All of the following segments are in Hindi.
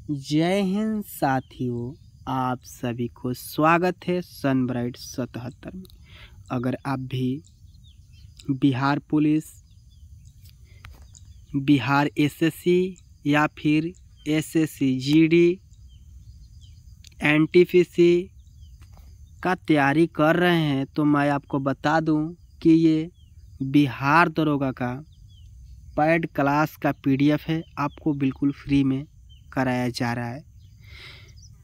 जय हिंद साथियों, आप सभी को स्वागत है सनब्राइट 77 में। अगर आप भी बिहार पुलिस, बिहार एसएससी या फिर एसएससी जीडी, एनटीपीसी का तैयारी कर रहे हैं तो मैं आपको बता दूं कि ये बिहार दरोगा का पैड क्लास का पीडीएफ है, आपको बिल्कुल फ्री में कराया जा रहा है।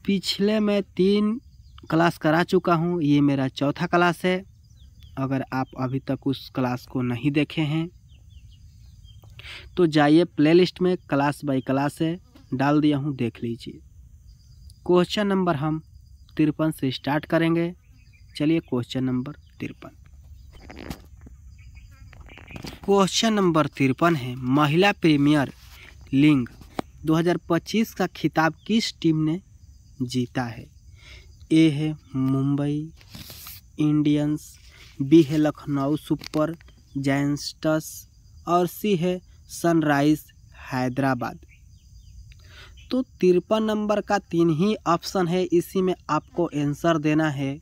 पिछले मैं 3 क्लास करा चुका हूँ, ये मेरा चौथा क्लास है। अगर आप अभी तक उस क्लास को नहीं देखे हैं तो जाइए प्लेलिस्ट में, क्लास बाय क्लास है, डाल दिया हूँ, देख लीजिए। क्वेश्चन नंबर हम 53 से स्टार्ट करेंगे। चलिए क्वेश्चन नंबर 53। क्वेश्चन नंबर 53 है, महिला प्रीमियर लीग 2025 का खिताब किस टीम ने जीता है? ए है मुंबई इंडियंस, बी है लखनऊ सुपर जायंट्स और सी है सनराइज हैदराबाद। तो 53 नंबर का 3 ही ऑप्शन है, इसी में आपको आंसर देना है।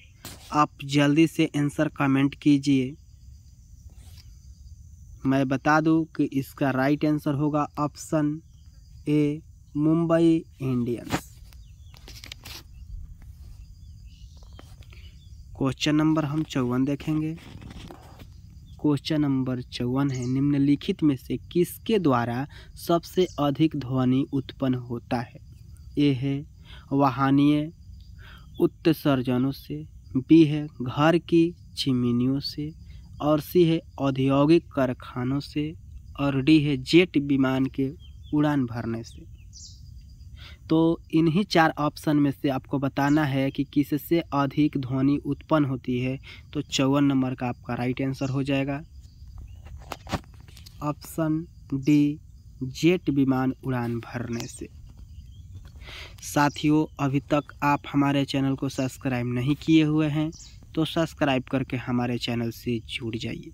आप जल्दी से आंसर कमेंट कीजिए। मैं बता दूं कि इसका राइट आंसर होगा option A, Mumbai Indians. Question number हम 54 देखेंगे। क्वेश्चन नंबर 54 है, निम्नलिखित में से किसके द्वारा सबसे अधिक ध्वनि उत्पन्न होता है? ए है वाहनीय उत्सर्जनों से, बी है घर की चिमनियों से और सी है औद्योगिक कारखानों से और डी है जेट विमान के उड़ान भरने से। तो इन्हीं 4 ऑप्शन में से आपको बताना है कि किससे अधिक ध्वनि उत्पन्न होती है। तो 54 नंबर का आपका राइट आंसर हो जाएगा ऑप्शन डी, जेट विमान उड़ान भरने से। साथियों, अभी तक आप हमारे चैनल को सब्सक्राइब नहीं किए हुए हैं तो सब्सक्राइब करके हमारे चैनल से जुड़ जाइए।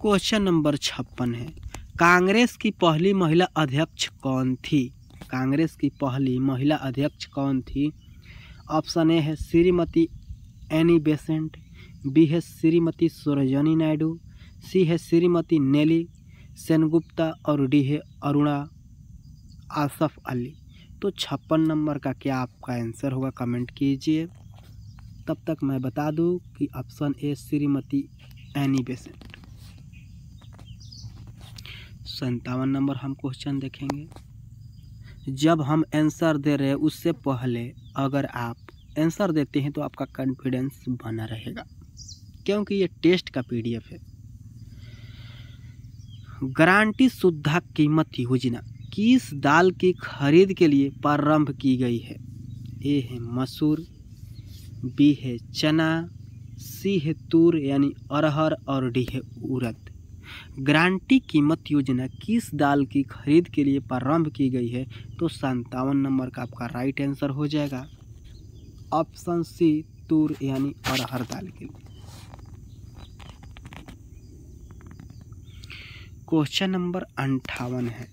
क्वेश्चन नंबर 56 है, कांग्रेस की पहली महिला अध्यक्ष कौन थी? कांग्रेस की पहली महिला अध्यक्ष कौन थी? ऑप्शन ए है श्रीमती एनी बेसेंट, बी है श्रीमती सरोजिनी नायडू, सी है श्रीमती नेली सेनगुप्ता और डी है अरुणा आसफ अली। तो 56 नंबर का क्या आपका आंसर होगा, कमेंट कीजिए। तब तक मैं बता दूं कि option A Shrimati Annie Besant. 57 number हम क्वेश्चन देखेंगे। जब हम आंसर दे रहे हैं उससे पहले अगर आप आंसर देते हैं तो आपका कॉन्फिडेंस बना रहेगा, क्योंकि ये टेस्ट का पीडीएफ है। गारंटी शुद्ध कीमत योजना किस दाल की खरीद के लिए प्रारंभ की गई है? ए है मसूर, बी है चना, सी है तूर यानी अरहर और डी है उड़द। गारंटी कीमत योजना किस दाल की खरीद के लिए प्रारंभ की गई है? तो 57 नंबर का आपका राइट आंसर हो जाएगा ऑप्शन सी, तूर यानी अरहर दाल के लिए। क्वेश्चन नंबर 58 है,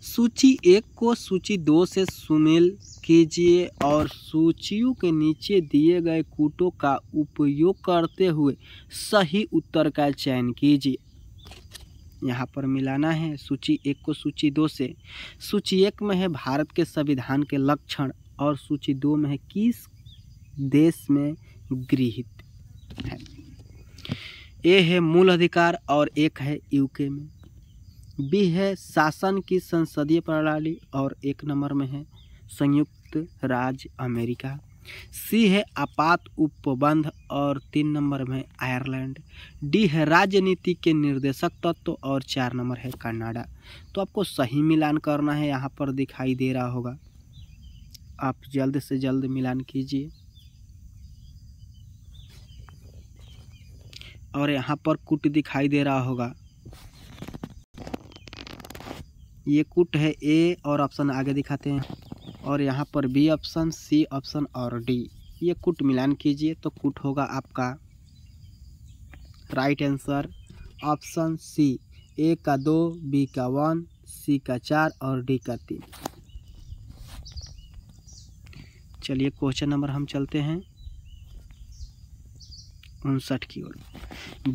सूची 1 को सूची 2 से सुमेल कीजिए और सूचियों के नीचे दिए गए कूटों का उपयोग करते हुए सही उत्तर का चयन कीजिए। यहाँ पर मिलाना है सूची 1 को सूची 2 से। सूची 1 में है भारत के संविधान के लक्षण और सूची 2 में है किस देश में गृहीत है। ए है मूल अधिकार और एक है यूके में, बी है शासन की संसदीय प्रणाली और 1 नंबर में है संयुक्त राज्य अमेरिका, सी है आपात उपबंध और 3 नंबर में आयरलैंड, डी है राजनीति के निर्देशक तत्व और 4 नंबर है कनाडा। तो आपको सही मिलान करना है, यहाँ पर दिखाई दे रहा होगा, आप जल्द से जल्द मिलान कीजिए। और यहाँ पर कूट दिखाई दे रहा होगा, ये कूट है ए और ऑप्शन आगे दिखाते हैं, और यहाँ पर बी ऑप्शन, सी ऑप्शन और डी। ये कूट मिलान कीजिए तो कूट होगा आपका राइट आंसर ऑप्शन सी, ए का 2, बी का 1, सी का 4 और डी का 3। चलिए क्वेश्चन नंबर हम चलते हैं 59 की ओर।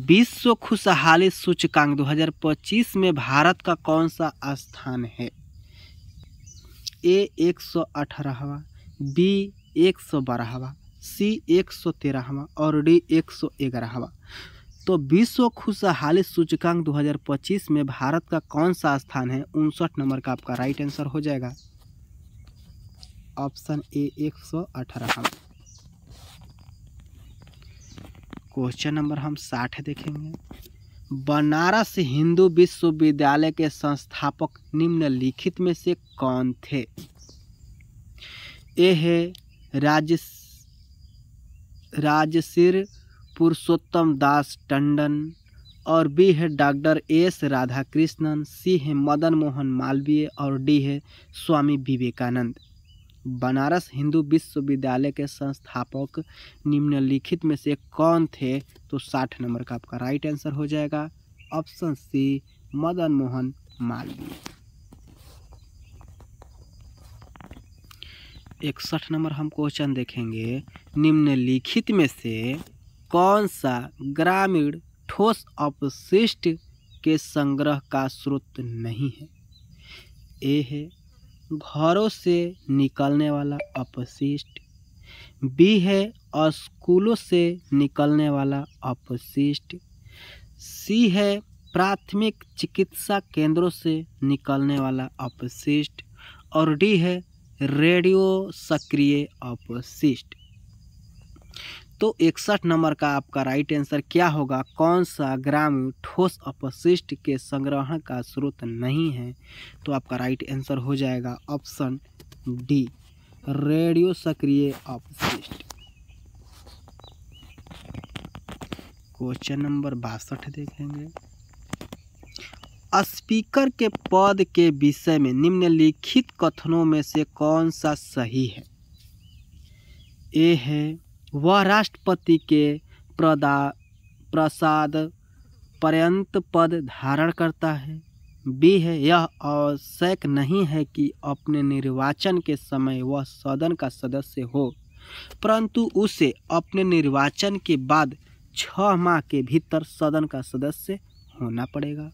विश्व खुशहाली सूचकांक 2025 में भारत का कौन सा स्थान है? ए 118वां, बी 112वां, सी 113वां और डी 111वां। तो विश्व खुशहाली सूचकांक 2025 में भारत का कौन सा स्थान है? 59 नंबर का आपका राइट आंसर हो जाएगा ऑप्शन ए 118वां। क्वेश्चन नंबर हम 60 देखेंगे। बनारस हिंदू विश्वविद्यालय के संस्थापक निम्नलिखित में से कौन थे? ए है राजश्री पुरुषोत्तम दास टंडन और बी है डॉक्टर एस राधाकृष्णन, सी है मदन मोहन मालवीय और डी है स्वामी विवेकानंद। बनारस हिंदू विश्वविद्यालय के संस्थापक निम्नलिखित में से कौन थे? तो 60 नंबर का आपका राइट आंसर हो जाएगा ऑप्शन सी मदन मोहन मालवीय। 61 नंबर हम क्वेश्चन देखेंगे। निम्नलिखित में से कौन सा ग्रामीण ठोस अपशिष्ट के संग्रह का स्रोत नहीं है? ए है घरों से निकलने वाला अपशिष्ट, बी है स्कूलों से निकलने वाला अपशिष्ट, सी है प्राथमिक चिकित्सा केंद्रों से निकलने वाला अपशिष्ट और डी है रेडियो सक्रिय अपशिष्ट। तो 61 नंबर का आपका राइट आंसर क्या होगा? कौन सा ग्रामीण ठोस अपशिष्ट के संग्रहण का स्रोत नहीं है? तो आपका राइट आंसर हो जाएगा ऑप्शन डी रेडियो सक्रिय अपशिष्ट। क्वेश्चन नंबर 62 देखेंगे। स्पीकर के पद के विषय में निम्नलिखित कथनों में से कौन सा सही है? ए है वह राष्ट्रपति के प्रसाद पर्यंत पद धारण करता है, बी है यह आवश्यक नहीं है कि अपने निर्वाचन के समय वह सदन का सदस्य हो, परंतु उसे अपने निर्वाचन के बाद 6 माह के भीतर सदन का सदस्य होना पड़ेगा।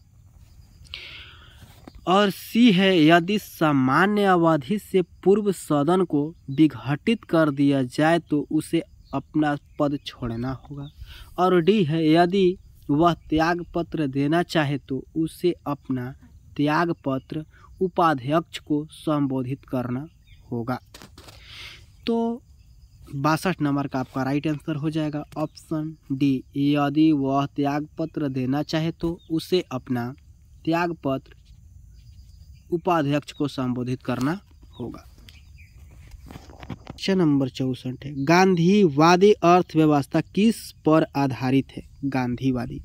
और सी है यदि सामान्य अवधि से पूर्व सदन को विघटित कर दिया जाए तो उसे अपना पद छोड़ना होगा। और डी है यदि वह त्याग पत्र देना चाहे तो उसे अपना त्याग पत्र उपाध्यक्ष को संबोधित करना होगा। तो 62 नंबर का आपका राइट आंसर हो जाएगा ऑप्शन डी यदि वह त्याग पत्र देना चाहे तो उसे अपना त्याग पत्र उपाध्यक्ष को संबोधित करना होगा। क्वेश्चन नंबर 64 है। गांधीवादी अर्थव्यवस्था किस पर आधारित है? गांधीवादी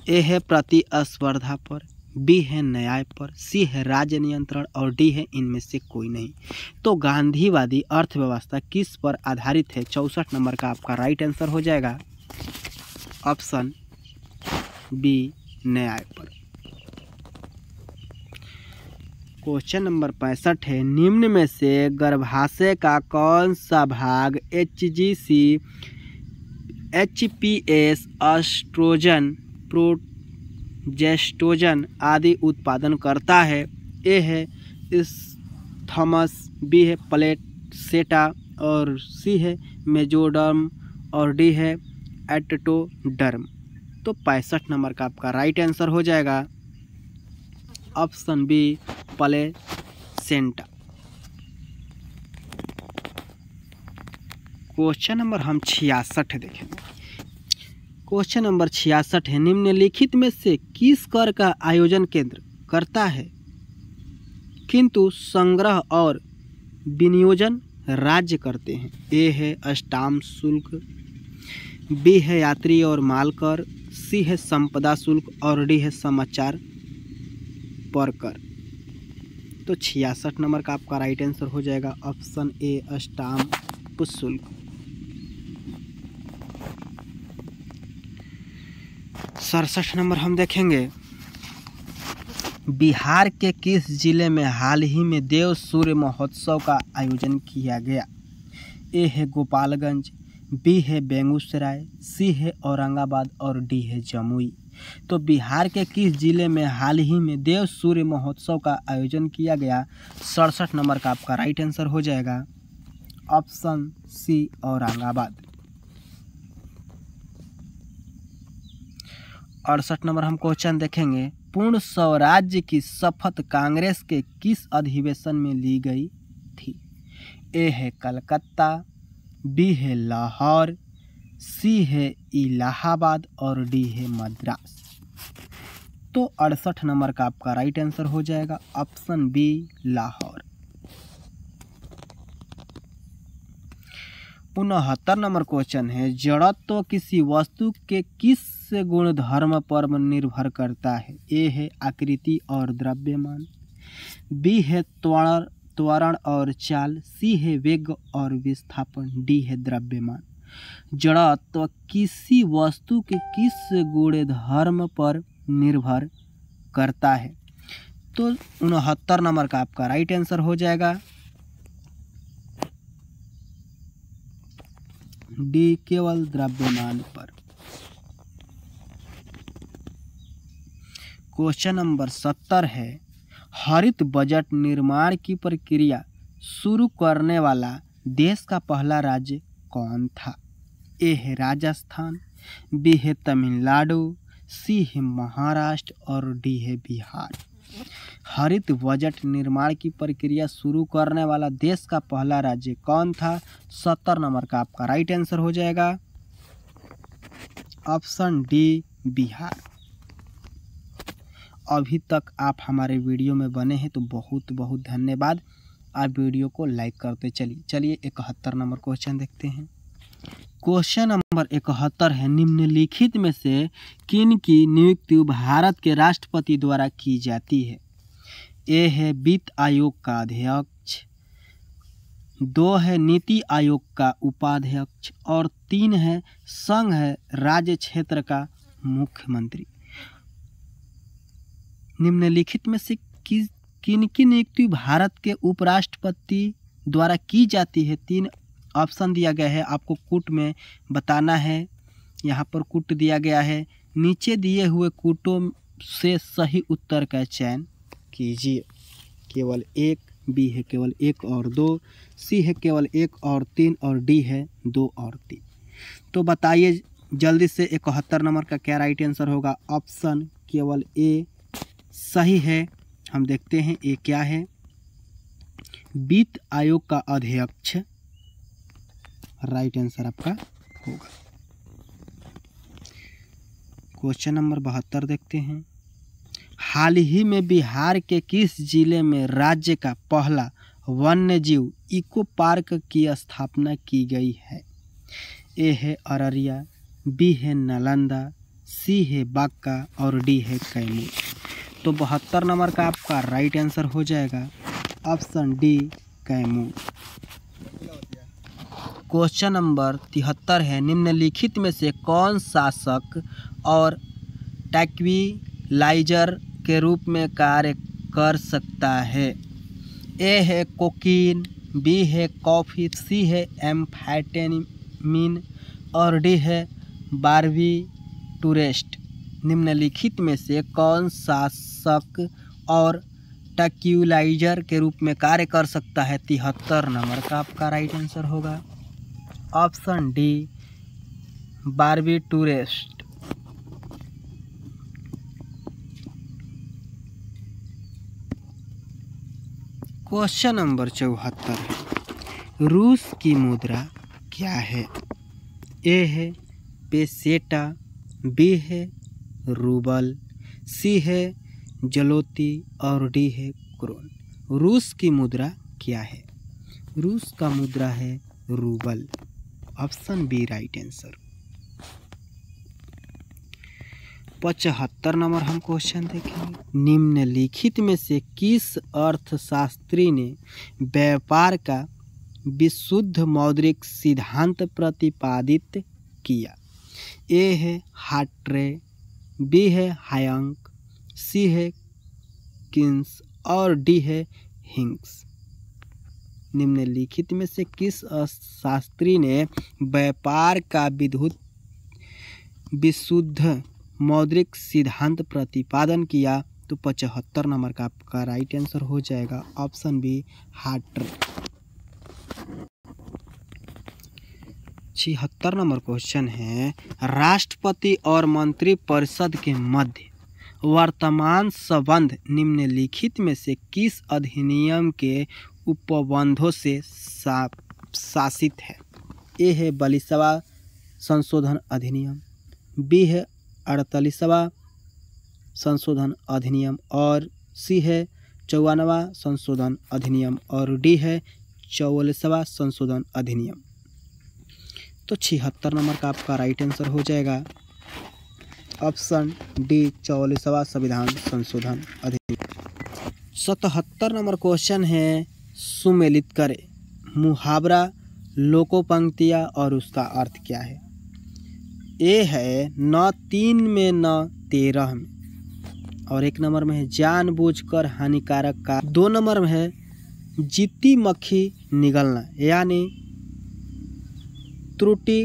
ए है प्रतिस्पर्धा पर, बी है न्याय पर, सी है राज्य नियंत्रण और डी है इनमें से कोई नहीं। तो गांधीवादी अर्थव्यवस्था किस पर आधारित है? 64 नंबर का आपका राइट आंसर हो जाएगा ऑप्शन बी न्याय पर। क्वेश्चन नंबर 65 है। निम्न में से गर्भाशय का कौन सा भाग HGC, HPS, एस्ट्रोजन, प्रोजेस्टेरोन आदि उत्पादन करता है? ए है थॉमस, बी है प्लेसेंटा और सी है मेसोडर्म और डी है एक्टोडर्म। तो 65 नंबर का आपका राइट आंसर हो जाएगा option B placenta. Question number हम 66 देखेंगे। क्वेश्चन नंबर 66 है। निम्नलिखित में से किस कर का आयोजन केंद्र करता है किंतु संग्रह और विनियोजन राज्य करते हैं? ए है स्टाम्प शुल्क, बी है यात्री और माल कर, सी है संपदा शुल्क और डी है समाचार पर कर। तो 66 नंबर का आपका राइट आंसर हो जाएगा ऑप्शन ए स्टाम्प शुल्क। 67 नंबर हम देखेंगे। बिहार के किस जिले में हाल ही में देव सूर्य महोत्सव का आयोजन किया गया? ए है गोपालगंज, बी है बेगूसराय, सी है औरंगाबाद और डी है जमुई। तो बिहार के किस जिले में हाल ही में देव सूर्य महोत्सव का आयोजन किया गया? 67 नंबर का आपका राइट आंसर हो जाएगा ऑप्शन सी औरंगाबाद। 68 नंबर हम क्वेश्चन देखेंगे। पूर्ण स्वराज्य की शपथ कांग्रेस के किस अधिवेशन में ली गई थी? ए है कलकत्ता, बी है लाहौर, सी है इलाहाबाद और डी है मद्रास। तो 68 नंबर का आपका राइट आंसर हो जाएगा ऑप्शन बी लाहौर। 69 नंबर क्वेश्चन है। जड़त्व किसी वस्तु के किस गुणधर्म पर निर्भर करता है? ए है आकृति और द्रव्यमान, बी है त्वरण और चाल, सी है वेग और विस्थापन, डी है द्रव्यमान। जड़त्व किसी वस्तु के किस गुणधर्म पर निर्भर करता है? तो 69 नंबर का आपका राइट आंसर हो जाएगा डी केवल द्रव्यमान पर। क्वेश्चन नंबर 70 है। हरित बजट निर्माण की प्रक्रिया शुरू करने वाला देश का पहला राज्य कौन था? ए है राजस्थान, बी है तमिलनाडु, सी है महाराष्ट्र और डी है बिहार। हरित बजट निर्माण की प्रक्रिया शुरू करने वाला देश का पहला राज्य कौन था? 70 नंबर का आपका राइट आंसर हो जाएगा ऑप्शन डी बिहार। अभी तक आप हमारे वीडियो में बने हैं तो बहुत बहुत धन्यवाद। आप वीडियो को लाइक करते चलिए 71 नंबर क्वेश्चन देखते हैं। क्वेश्चन नंबर 71 है। निम्नलिखित में से किन की नियुक्ति भारत के राष्ट्रपति द्वारा की जाती है? ए है वित्त आयोग का अध्यक्ष, 2 है नीति आयोग का उपाध्यक्ष और 3 है संघ है राज्य क्षेत्र का मुख्यमंत्री। निम्नलिखित में से किन की नियुक्ति भारत के उपराष्ट्रपति द्वारा की जाती है? 3 ऑप्शन दिया गया है, आपको कूट में बताना है। यहाँ पर कूट दिया गया है, नीचे दिए हुए कूटों से सही उत्तर का चयन कीजिए। केवल 1, बी है केवल 1 और 2, सी है केवल 1 और 3 और डी है 2 और 3। तो बताइए जल्दी से 71 नंबर का क्या राइट आंसर होगा? ऑप्शन केवल ए सही है। हम देखते हैं ये क्या है। वित्त आयोग का अध्यक्ष राइट आंसर आपका होगा। क्वेश्चन नंबर 72 देखते हैं। हाल ही में बिहार के किस जिले में राज्य का पहला वन्यजीव इको पार्क की स्थापना की गई है? ए है अररिया, बी है नालंदा, सी है बांका और डी है कैमूर। तो 72 नंबर का आपका राइट आंसर हो जाएगा option D Kaimur. Question number 73 है। निम्नलिखित में से कौन शासक और ट्रैंक्विलाइजर के रूप में कार्य कर सकता है? ए है कोकीन, बी है कॉफी, सी है एम्फेटामिन और डी है बार्बिटूरेट। निम्नलिखित में से कौन शासक और ट्रैंक्विलाइजर के रूप में कार्य कर सकता है? 73 नंबर का आपका राइट आंसर होगा ऑप्शन डी बार्बिटूरेट। क्वेश्चन नंबर 74 है। रूस की मुद्रा क्या है? ए है पेसेटा, बी है रूबल, सी है जलोती और डी है क्रोन। रूस की मुद्रा क्या है? रूस का मुद्रा है rouble. Option B right answer. 75 नंबर हम क्वेश्चन देखेंगे। निम्नलिखित में से किस अर्थशास्त्री ने व्यापार का विशुद्ध मौद्रिक सिद्धांत प्रतिपादित किया? ए है हार्ट्रे, बी है हायंक, सी है किन्स और डी है हिंग्स। निम्नलिखित में से किस शास्त्री ने व्यापार का विशुद्ध मौद्रिक सिद्धांत प्रतिपादन किया? तो 75 नंबर का आपका राइट आंसर हो जाएगा ऑप्शन बी हार्टर। 76 नंबर क्वेश्चन है, राष्ट्रपति और मंत्रिपरिषद के मध्य वर्तमान संबंध निम्नलिखित में से किस अधिनियम के उपबंधों से शासित है? ए है 42वां संशोधन अधिनियम, बी है 48वां संशोधन अधिनियम और सी है 54वां संशोधन अधिनियम और डी है 44वां संशोधन अधिनियम। तो 76 नंबर का आपका राइट आंसर हो जाएगा ऑप्शन डी 44वां संविधान संशोधन अधिनियम। 77 नंबर क्वेश्चन है, सुमेलित करें मुहावरा लोकोपंक्तियाँ और उसका अर्थ क्या है? ए है न 3 में न 13 में, और 1 नंबर में है जानबूझकर हानिकारक का, 2 नंबर में है जीती मक्खी निगलना यानी त्रुटि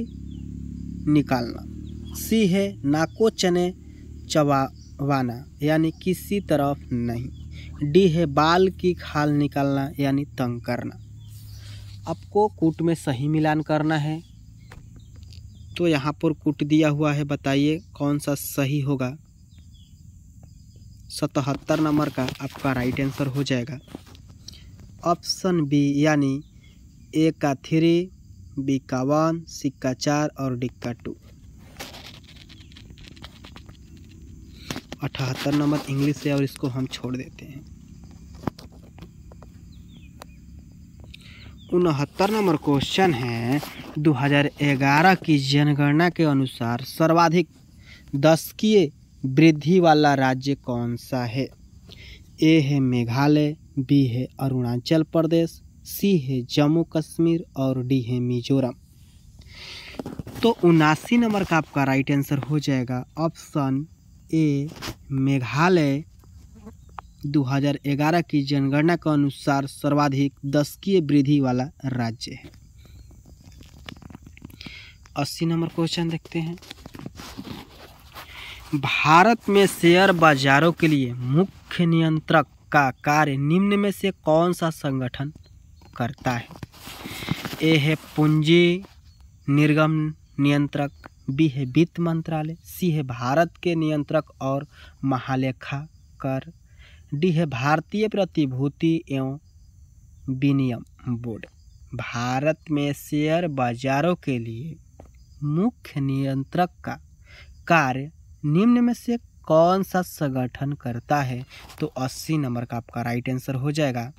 निकालना, सी है नाको चने चबाना यानी किसी तरफ नहीं, डी है बाल की खाल निकालना यानी तंग करना। आपको कूट में सही मिलान करना है, तो यहाँ पर कूट दिया हुआ है, बताइए कौन सा सही होगा? 77 नंबर का आपका राइट आंसर हो जाएगा ऑप्शन बी यानी ए का 3, बी का 1, सी का 4 और डी का 2। 78 नंबर इंग्लिश है और इसको हम छोड़ देते हैं। 69 नंबर क्वेश्चन है, 2011 की जनगणना के अनुसार सर्वाधिक दशकीय वृद्धि वाला राज्य कौन सा है? ए है मेघालय, बी है अरुणाचल प्रदेश, सी है जम्मू कश्मीर और डी है मिजोरम। तो 79 नंबर का आपका राइट आंसर हो जाएगा ऑप्शन ए मेघालय 2011 की जनगणना के अनुसार सर्वाधिक दशकीय वृद्धि वाला राज्य है। 80 नंबर क्वेश्चन देखते हैं, भारत में शेयर बाजारों के लिए मुख्य नियंत्रक का कार्य निम्न में से कौन सा संगठन करता है? ए है पूंजी निर्गम नियंत्रक, बी है वित्त मंत्रालय, सी है भारत के नियंत्रक और महालेखाकार, डी है भारतीय प्रतिभूति एवं विनियम बोर्ड। भारत में शेयर बाजारों के लिए मुख्य नियंत्रक का कार्य निम्न में से कौन सा संगठन करता है? तो 80 नंबर का आपका राइट आंसर हो जाएगा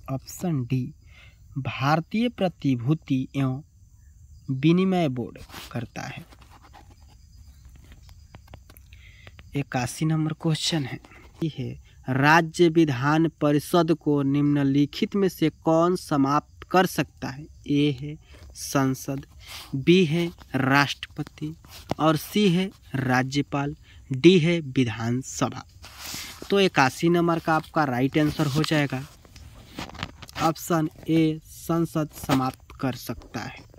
ऑप्शन डी भारतीय प्रतिभूति एवं विनिमय बोर्ड करता है। 81 नंबर क्वेश्चन है, राज्य विधान परिषद को निम्नलिखित में से कौन समाप्त कर सकता है? ए है संसद, बी है राष्ट्रपति और सी है राज्यपाल, डी है विधानसभा। तो 81 नंबर का आपका राइट आंसर हो जाएगा ऑप्शन ए संसद समाप्त कर सकता है।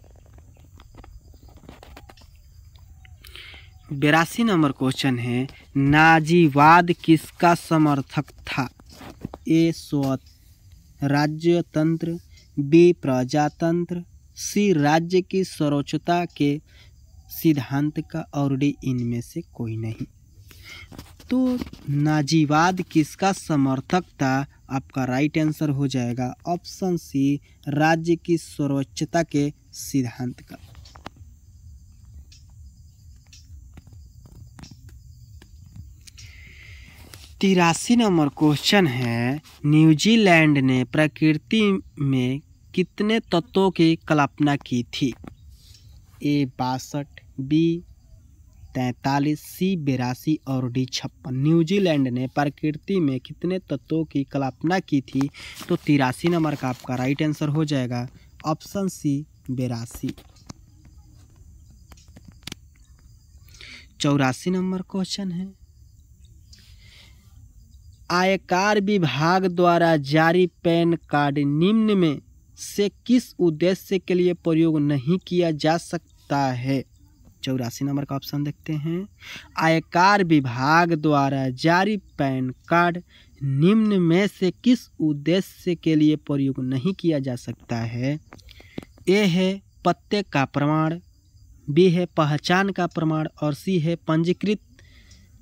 82 नंबर क्वेश्चन है, नाजीवाद किसका समर्थक था? ए राज्यतंत्र, बी प्रजातंत्र, सी राज्य की सर्वोच्चता के सिद्धांत का और डी इनमें से कोई नहीं। तो नाजीवाद किसका समर्थक था? आपका राइट आंसर हो जाएगा ऑप्शन सी राज्य की सर्वोच्चता के सिद्धांत का। 83 नंबर क्वेश्चन है, न्यूजीलैंड ने प्रकृति में कितने तत्वों की कल्पना की थी? ए 62, बी 43, सी 82 और डी 56। न्यूजीलैंड ने प्रकृति में कितने तत्वों की कल्पना की थी? तो 83 नंबर का आपका राइट आंसर हो जाएगा ऑप्शन सी 82। 84 नंबर क्वेश्चन है, आयकर विभाग द्वारा जारी पैन कार्ड निम्न में से किस उद्देश्य के लिए प्रयोग नहीं किया जा सकता है? 84 नंबर का ऑप्शन देखते हैं। आयकर विभाग द्वारा जारी पैन कार्ड निम्न में से किस उद्देश्य के लिए प्रयोग नहीं किया जा सकता है? ए है पते का प्रमाण, बी है पहचान का प्रमाण, और सी है पंजीकृत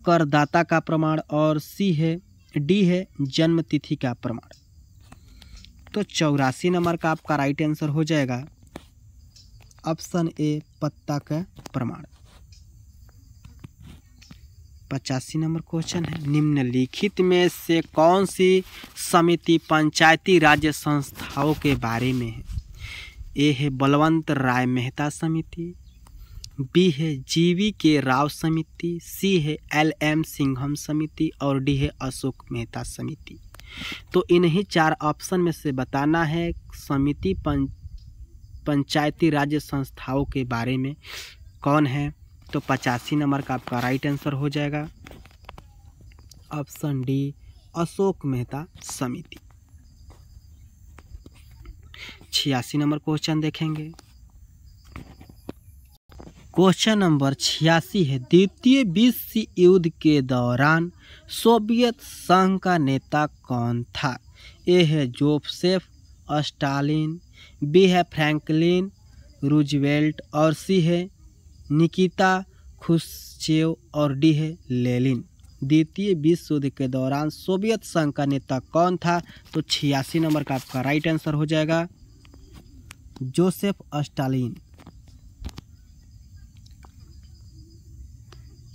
करदाता का प्रमाण, और डी है जन्म तिथि का प्रमाण। तो 84 नंबर का आपका राइट आंसर हो जाएगा ऑप्शन ए पत्ता का प्रमाण। 85 नंबर क्वेश्चन है, निम्नलिखित में से कौन सी समिति पंचायती राज्य संस्थाओं के बारे में है? ए है बलवंत राय मेहता समिति, बी है जीवी के राव समिति, सी है LM सिंघम समिति, और डी है अशोक मेहता समिति। तो इन्हीं 4 ऑप्शन में से बताना है समिति पंचायती राज्य संस्थाओं के बारे में कौन है। तो 85 नंबर का आपका राइट आंसर हो जाएगा ऑप्शन डी अशोक मेहता समिति। 86 नंबर क्वेश्चन देखेंगे। क्वेश्चन नंबर 86 है, द्वितीय विश्व युद्ध के दौरान सोवियत संघ का नेता कौन था? ए है जोसेफ स्टालिन, बी है फ्रैंकलिन रूजवेल्ट, और सी है निकिता खुश्चेव, और डी है लेनिन। द्वितीय विश्व युद्ध के दौरान सोवियत संघ का नेता कौन था? तो 86 नंबर का आपका राइट आंसर हो जाएगा जोसेफ स्टालिन।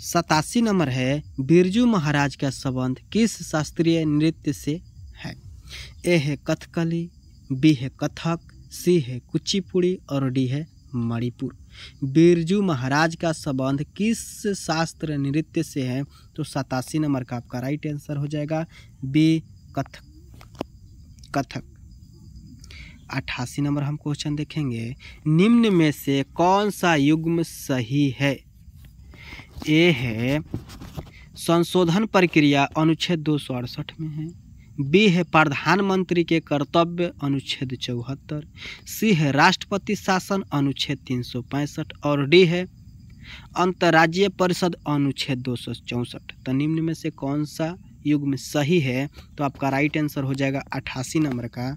87 नंबर है, बिरजू महाराज का संबंध किस शास्त्रीय नृत्य से है? ए है कथकली, बी है कथक, सी है कुचिपुड़ी, और डी है मणिपुर। बिरजू महाराज का संबंध किस शास्त्र नृत्य से है? तो 87 नंबर का आपका राइट आंसर हो जाएगा बी कथक। 88 नंबर हम क्वेश्चन देखेंगे, निम्न में से कौन सा युग्म सही है? ए है संशोधन प्रक्रिया अनुच्छेद 268 में है, बी है प्रधानमंत्री के कर्तव्य अनुच्छेद 74, सी है राष्ट्रपति शासन अनुच्छेद 365, और डी है अंतर्राज्यीय परिषद अनुच्छेद 264। तो निम्न में से कौन सा युग्म सही है? तो आपका राइट आंसर हो जाएगा 88 नंबर का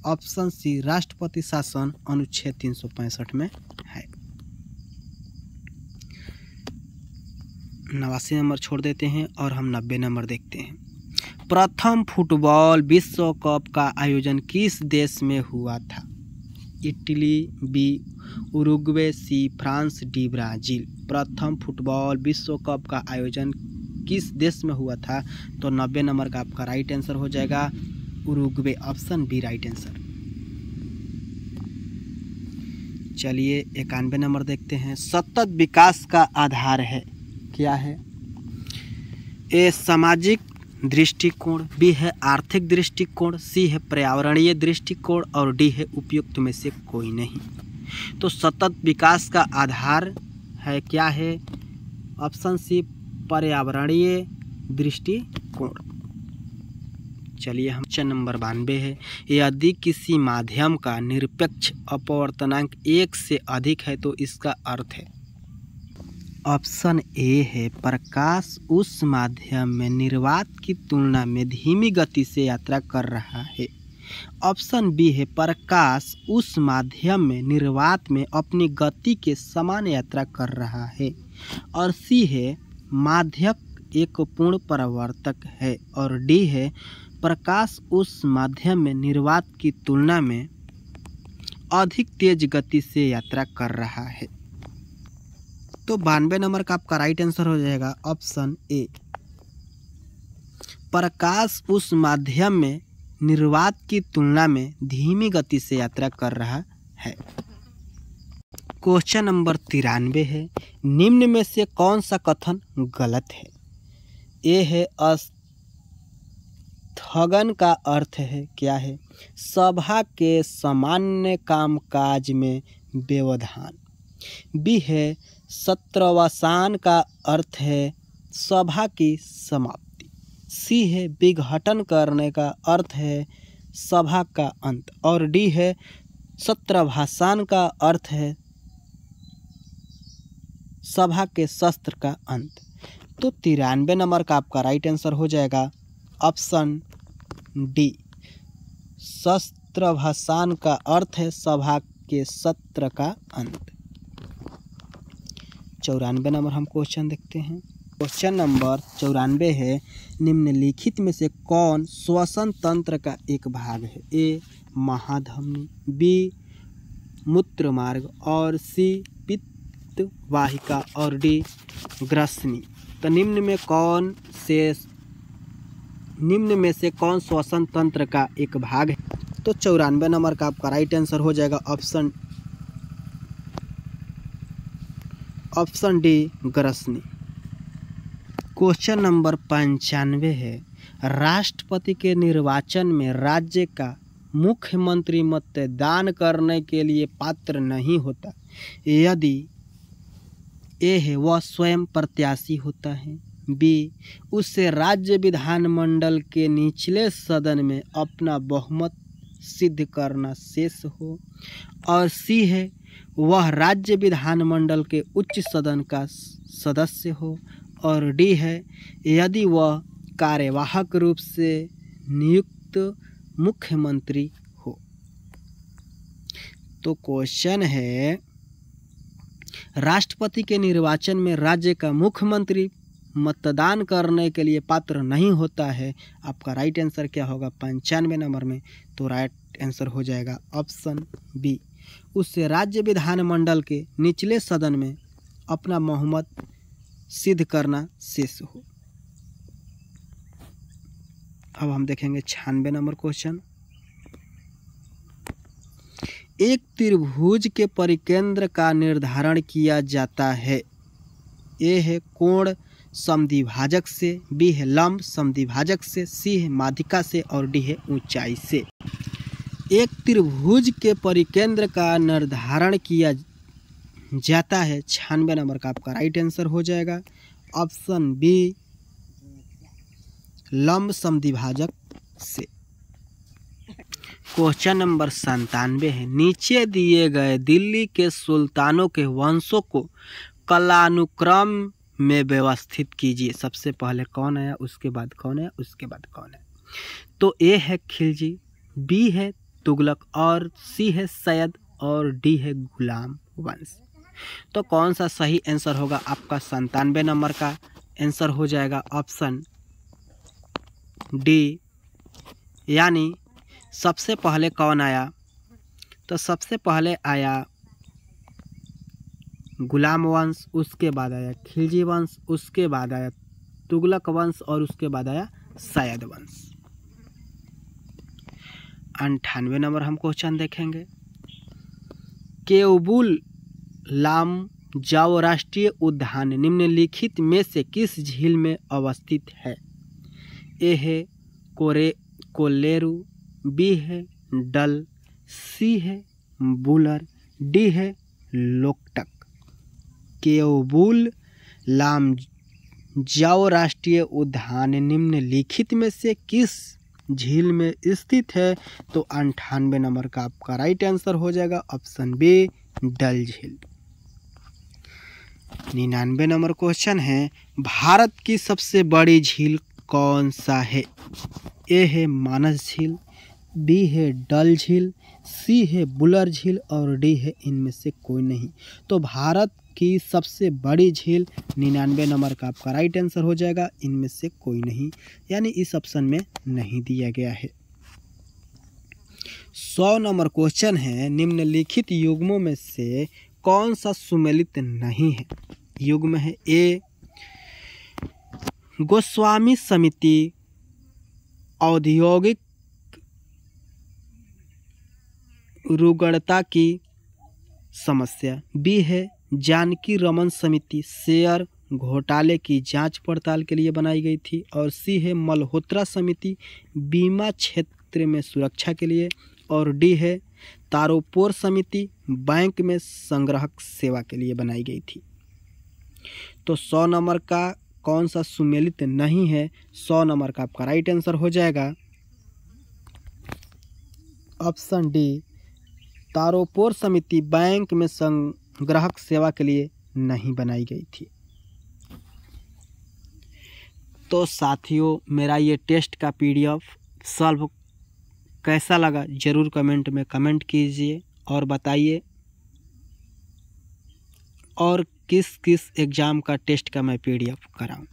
ऑप्शन सी राष्ट्रपति शासन अनुच्छेद 365 में है। 89 नंबर छोड़ देते हैं और हम 90 नंबर देखते हैं। प्रथम फुटबॉल विश्व कप का आयोजन किस देश में हुआ था? Italy, B Uruguay, C France, D Brazil. प्रथम फुटबॉल विश्व कप का आयोजन किस देश में हुआ था? तो 90 नंबर का आपका राइट आंसर हो जाएगा Uruguay, option B right answer. चलिए 91 नंबर देखते हैं। सतत विकास का आधार है क्या है? ए सामाजिक दृष्टिकोण, बी है आर्थिक दृष्टिकोण, सी है पर्यावरणीय दृष्टिकोण, और डी है उपयुक्त में से कोई नहीं। तो सतत विकास का आधार है क्या है? ऑप्शन सी पर्यावरणीय दृष्टिकोण। चलिए हम नंबर 92 है, यदि किसी माध्यम का निरपेक्ष अपवर्तनांक 1 से अधिक है तो इसका अर्थ है। ऑप्शन ए है प्रकाश उस माध्यम में निर्वात की तुलना में धीमी गति से यात्रा कर रहा है। ऑप्शन बी है प्रकाश उस माध्यम में निर्वात में अपनी गति के समान यात्रा कर रहा है, और सी है माध्यक एक पूर्ण परावर्तक है, और डी है प्रकाश उस माध्यम में निर्वात की तुलना में अधिक तेज गति से यात्रा कर रहा है। तो 92 नंबर का आपका राइट आंसर हो जाएगा ऑप्शन ए, प्रकाश उस माध्यम में निर्वात की तुलना में धीमी गति से यात्रा कर रहा है। क्वेश्चन नंबर 93 है, निम्न में से कौन सा कथन गलत है? ए है स्थगन का अर्थ है क्या है? सभा के सामान्य कामकाज में व्यवधान। बी है सत्रावसान का अर्थ है सभा की समाप्ति। सी है विघटन करने का अर्थ है सभा का अंत, और डी है सत्रभाषण का अर्थ है सभा के शस्त्र का अंत। तो 93 नंबर का आपका राइट आंसर हो जाएगा ऑप्शन डी, सत्रभाषण का अर्थ है सभा के सत्र का अंत। 94 नंबर हम क्वेश्चन देखते हैं। क्वेश्चन नंबर 94 है, निम्नलिखित में से कौन श्वसन तंत्र का एक भाग है? ए महाधमनी, बी मूत्र मार्ग, और सी पित्त वाहिका, और डी ग्रसनी। तो निम्न में से कौन श्वसन तंत्र का एक भाग है? तो 94 नंबर का आपका राइट आंसर हो जाएगा ऑप्शन डी ग्रसनी। क्वेश्चन नंबर 95 है, राष्ट्रपति के निर्वाचन में राज्य का मुख्यमंत्री मतदान करने के लिए पात्र नहीं होता यदि ए है वह स्वयं प्रत्याशी होता है, बी उससे राज्य विधानमंडल के निचले सदन में अपना बहुमत सिद्ध करना शेष हो, और सी है वह राज्य विधानमंडल के उच्च सदन का सदस्य हो, और डी है यदि वह कार्यवाहक रूप से नियुक्त मुख्यमंत्री हो। तो क्वेश्चन है, राष्ट्रपति के निर्वाचन में राज्य का मुख्यमंत्री मतदान करने के लिए पात्र नहीं होता है। आपका राइट आंसर क्या होगा 95 नंबर में? तो राइट आंसर हो जाएगा ऑप्शन बी, उससे राज्य विधानमंडल के निचले सदन में अपना बहुमत सिद्ध करना शेष हो। अब हम देखेंगे 96 नंबर क्वेश्चन। एक त्रिभुज के परिकेंद्र का निर्धारण किया जाता है। ए है कोण समद्विभाजक से, बी है लंब समद्विभाजक से, सी है माध्यिका से, और डी है ऊंचाई से। एक त्रिभुज के परिकेंद्र का निर्धारण किया जाता है। 96 नंबर का आपका राइट आंसर हो जाएगा ऑप्शन बी, लंब समद्विभाजक से। क्वेश्चन नंबर 97 है, नीचे दिए गए दिल्ली के सुल्तानों के वंशों को कालानुक्रम में व्यवस्थित कीजिए। सबसे पहले कौन आया, उसके बाद कौन आया, उसके बाद कौन है? तो ए है खिलजी, बी है तुगलक, और सी है सैयद, और डी है गुलाम वंश। तो कौन सा सही आंसर होगा? आपका 97 नंबर का आंसर हो जाएगा ऑप्शन डी, यानी सबसे पहले कौन आया? तो सबसे पहले आया गुलाम वंश, उसके बाद आया खिलजी वंश, उसके बाद आया तुगलक वंश, और उसके बाद आया सैयद वंश। 98 नंबर हम क्वेश्चन देखेंगे। केओबुल लामजाओ राष्ट्रीय उद्यान निम्नलिखित में से किस झील में अवस्थित है? ए है कोलेरू, बी है डल, सी है बुलर, डी है लोकटक। केओबुल लामजाओ राष्ट्रीय उद्यान निम्नलिखित में से किस झील में स्थित है? तो 98 नंबर का आपका राइट आंसर हो जाएगा ऑप्शन बी, डल झील। 99 नंबर क्वेश्चन है, भारत की सबसे बड़ी झील कौन सा है? ए है मानस झील, बी है डल झील, सी है बुलर झील, और डी है इनमें से कोई नहीं। तो भारत की सबसे बड़ी झील 99 नंबर का आपका राइट आंसर हो जाएगा इनमें से कोई नहीं, यानी इस ऑप्शन में नहीं दिया गया है। 100 नंबर क्वेश्चन है, निम्नलिखित युग्मों में से कौन सा सुमेलित नहीं है? युग्म है ए गोस्वामी समिति औद्योगिक रुग्णता की समस्या, बी है जानकी रमन समिति शेयर घोटाले की जांच पड़ताल के लिए बनाई गई थी, और सी है मल्होत्रा समिति बीमा क्षेत्र में सुरक्षा के लिए, और डी है तारोपोर समिति बैंक में संग्राहक सेवा के लिए बनाई गई थी। तो 100 नंबर का कौन सा सुमेलित नहीं है? 100 नंबर का आपका राइट आंसर हो जाएगा ऑप्शन डी, तारोपोर समिति बैंक में संग्राहक सेवा के लिए नहीं बनाई गई थी। तो साथियों, मेरा ये टेस्ट का PDF सॉल्व कैसा लगा ज़रूर कमेंट में कमेंट कीजिए और बताइए, और किस किस एग्ज़ाम का टेस्ट का मैं PDF कराऊं।